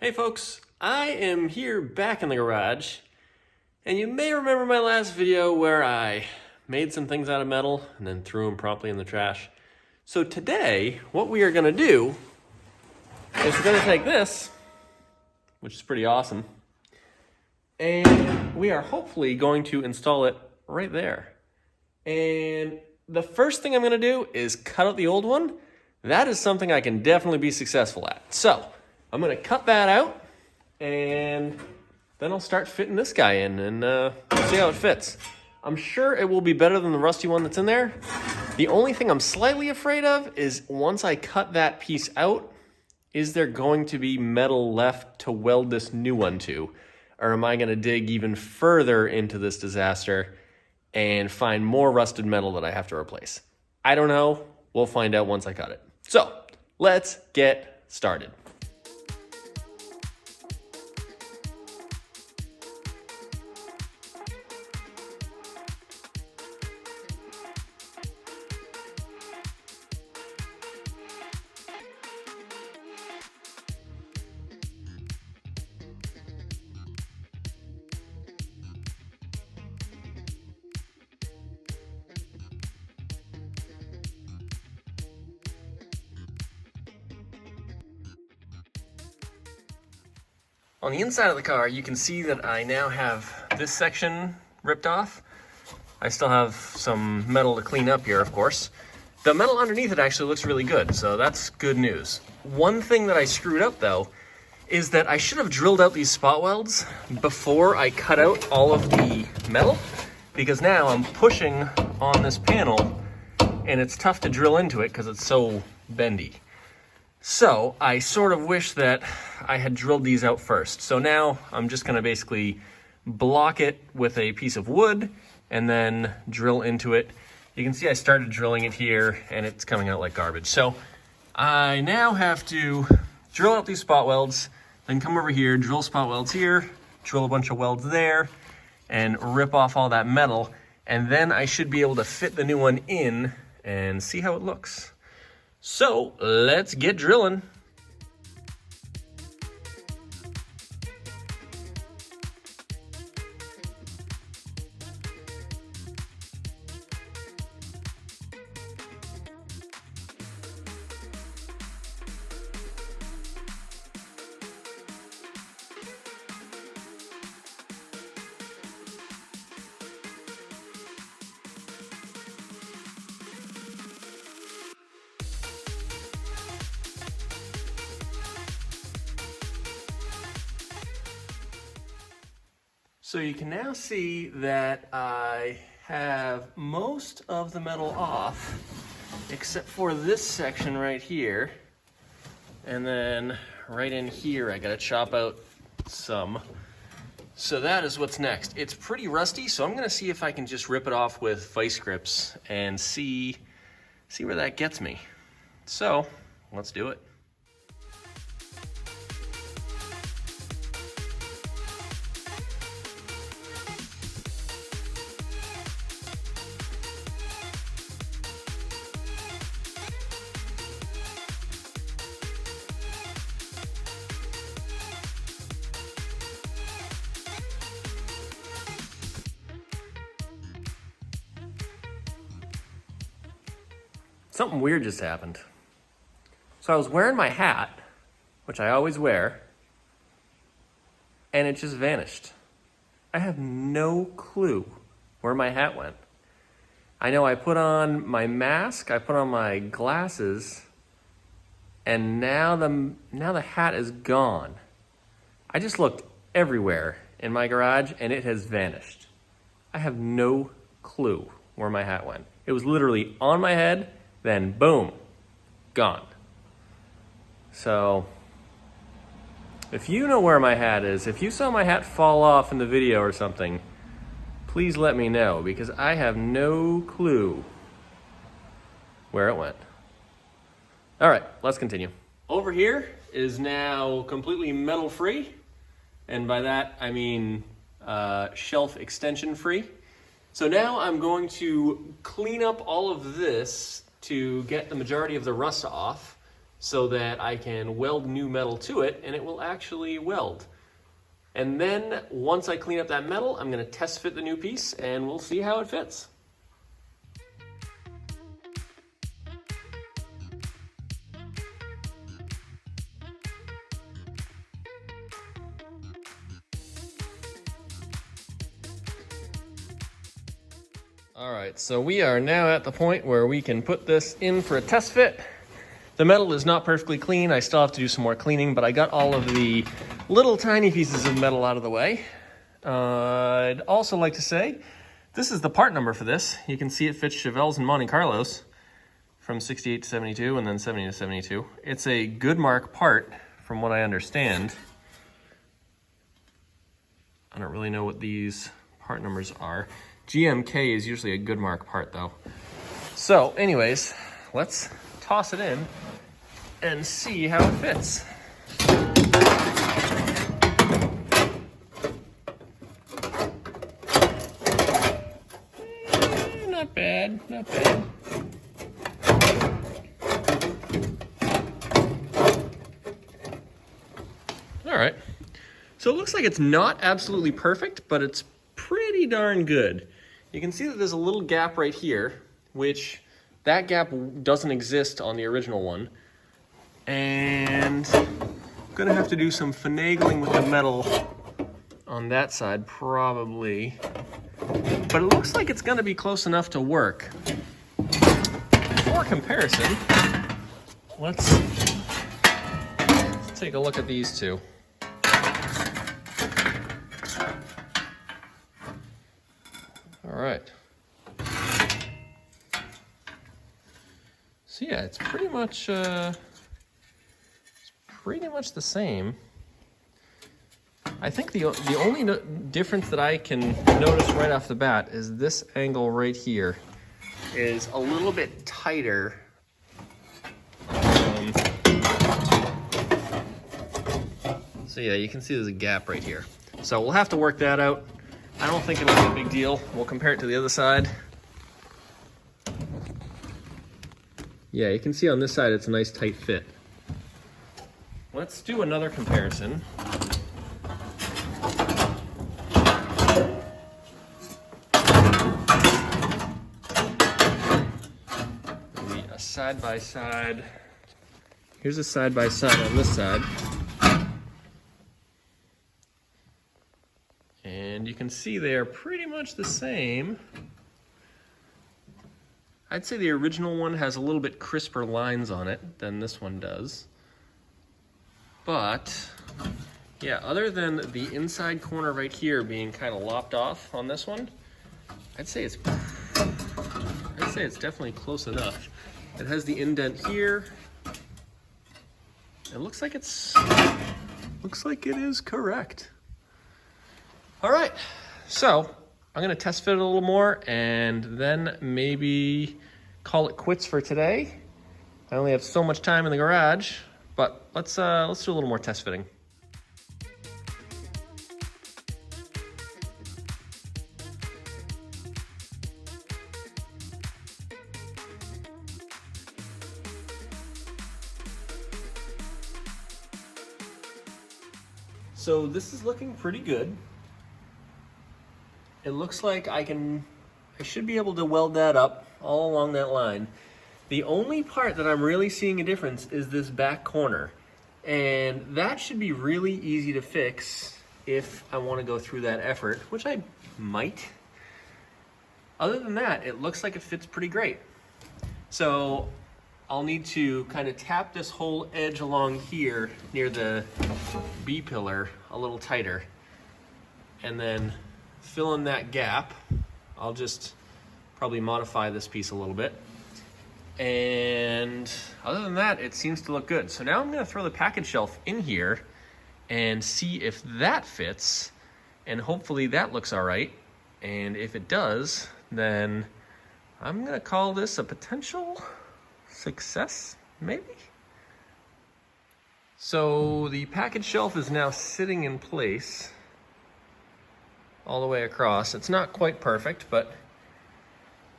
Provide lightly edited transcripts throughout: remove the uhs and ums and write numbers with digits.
Hey folks, I am here back in the garage, and you may remember my last video where I made some things out of metal and then threw them promptly in the trash. So today, what we are going to do is we're going to take this, which is pretty awesome, and we are hopefully going to install it right there. And the first thing I'm going to do is cut out the old one. That is something I can definitely be successful at. So I'm going to cut that out, and then I'll start fitting this guy in and see how it fits. I'm sure it will be better than the rusty one that's in there. The only thing I'm slightly afraid of is once I cut that piece out, is there going to be metal left to weld this new one to? Or am I going to dig even further into this disaster and find more rusted metal that I have to replace? I don't know. We'll find out once I cut it. So let's get started. On the inside of the car, you can see that I now have this section ripped off. I still have some metal to clean up here, of course. The metal underneath it actually looks really good, so that's good news. One thing that I screwed up, though, is that I should have drilled out these spot welds before I cut out all of the metal, because now I'm pushing on this panel, and it's tough to drill into it because it's so bendy. So I sort of wish that I had drilled these out first. So now I'm just going to basically block it with a piece of wood and then drill into it. You can see I started drilling it here and it's coming out like garbage. So I now have to drill out these spot welds, then come over here, drill spot welds here, drill a bunch of welds there, and rip off all that metal. And then I should be able to fit the new one in and see how it looks. So let's get drilling. So you can now see that I have most of the metal off, except for this section right here. And then right in here, I gotta chop out some. So that is what's next. It's pretty rusty, so I'm gonna see if I can just rip it off with vice grips and see where that gets me. So let's do it. Something weird just happened. So I was wearing my hat, which I always wear, and it just vanished. I have no clue where my hat went. I know I put on my mask, I put on my glasses, and now the hat is gone. I just looked everywhere in my garage and it has vanished. I have no clue where my hat went. It was literally on my head, then boom, gone. So if you know where my hat is, if you saw my hat fall off in the video or something, please let me know, because I have no clue where it went. All right, let's continue. Over here is now completely metal free. And by that, I mean shelf extension free. So now I'm going to clean up all of this to get the majority of the rust off so that I can weld new metal to it and it will actually weld. And then once I clean up that metal, I'm going to test fit the new piece and we'll see how it fits. All right, so we are now at the point where we can put this in for a test fit. The metal is not perfectly clean. I still have to do some more cleaning, but I got all of the little tiny pieces of metal out of the way. I'd also like to say, this is the part number for this. You can see it fits Chevelles and Monte Carlos from 68 to 72 and then 70 to 72. It's a good mark part from what I understand. I don't really know what these part numbers are. GMK is usually a good mark part though. So anyways, let's toss it in and see how it fits. Not bad, not bad. All right, so it looks like it's not absolutely perfect, but it's pretty darn good. You can see that there's a little gap right here, which that gap doesn't exist on the original one. And I'm gonna have to do some finagling with the metal on that side, probably. But it looks like it's gonna be close enough to work. For comparison, let's take a look at these two. All right. So yeah, it's pretty much the same. I think the only difference that I can notice right off the bat is this angle right here is a little bit tighter. So yeah, you can see there's a gap right here. So we'll have to work that out. I don't think it'll be a big deal. We'll compare it to the other side. Yeah, you can see on this side it's a nice tight fit. Let's do another comparison. Maybe a side by side. Here's a side by side on this side. And you can see they are pretty much the same. I'd say the original one has a little bit crisper lines on it than this one does. But, yeah, other than the inside corner right here being kind of lopped off on this one, I'd say it's definitely close enough. It has the indent here. It looks like it is correct. All right, so I'm gonna test fit it a little more and then maybe call it quits for today. I only have so much time in the garage, but let's do a little more test fitting. So this is looking pretty good. It looks like I should be able to weld that up all along that line. The only part that I'm really seeing a difference is this back corner. And that should be really easy to fix if I want to go through that effort, which I might. Other than that, it looks like it fits pretty great. So I'll need to kind of tap this whole edge along here near the B-pillar a little tighter. And then fill in that gap. I'll just probably modify this piece a little bit. And other than that, it seems to look good. So now I'm gonna throw the package shelf in here and see if that fits, and hopefully that looks all right. And if it does, then I'm gonna call this a potential success, maybe? So the package shelf is now sitting in place all the way across. It's not quite perfect, but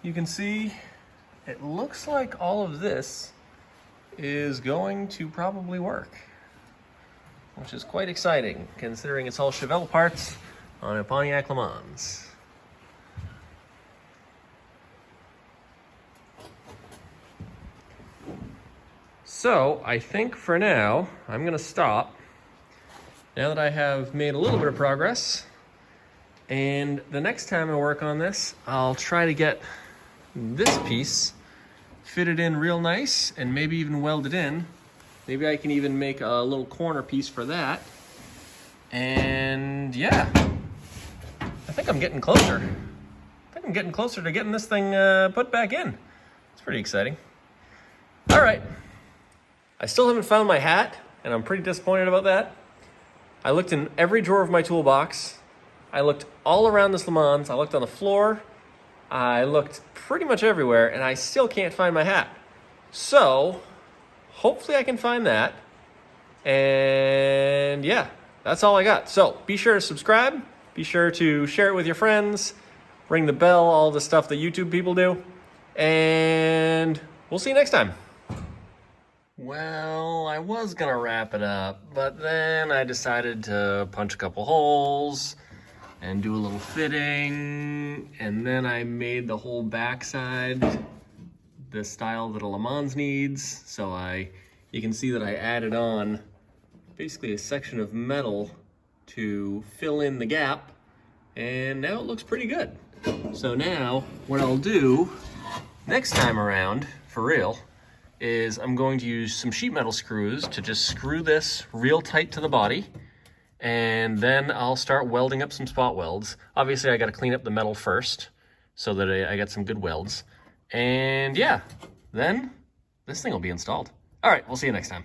you can see it looks like all of this is going to probably work, which is quite exciting considering it's all Chevelle parts on a Pontiac Le Mans. So I think for now, I'm gonna stop now that I have made a little bit of progress. And the next time I work on this, I'll try to get this piece fitted in real nice and maybe even welded in. Maybe I can even make a little corner piece for that. And yeah, I think I'm getting closer. I think I'm getting closer to getting this thing put back in. It's pretty exciting. All right. I still haven't found my hat, and I'm pretty disappointed about that. I looked in every drawer of my toolbox. I looked all around this Le Mans. I looked on the floor. I looked pretty much everywhere, and I still can't find my hat. So, hopefully I can find that. And yeah, that's all I got. So, be sure to subscribe. Be sure to share it with your friends. Ring the bell, all the stuff that YouTube people do. And we'll see you next time. Well, I was gonna wrap it up, but then I decided to punch a couple holes and do a little fitting, and then I made the whole backside the style that a Le Mans needs. So you can see that I added on basically a section of metal to fill in the gap, and now it looks pretty good. So now what I'll do next time around, for real, is I'm going to use some sheet metal screws to just screw this real tight to the body, and then I'll start welding up some spot welds. Obviously I gotta clean up the metal first so that I get some good welds. And yeah, then this thing will be installed. All right, we'll see you next time.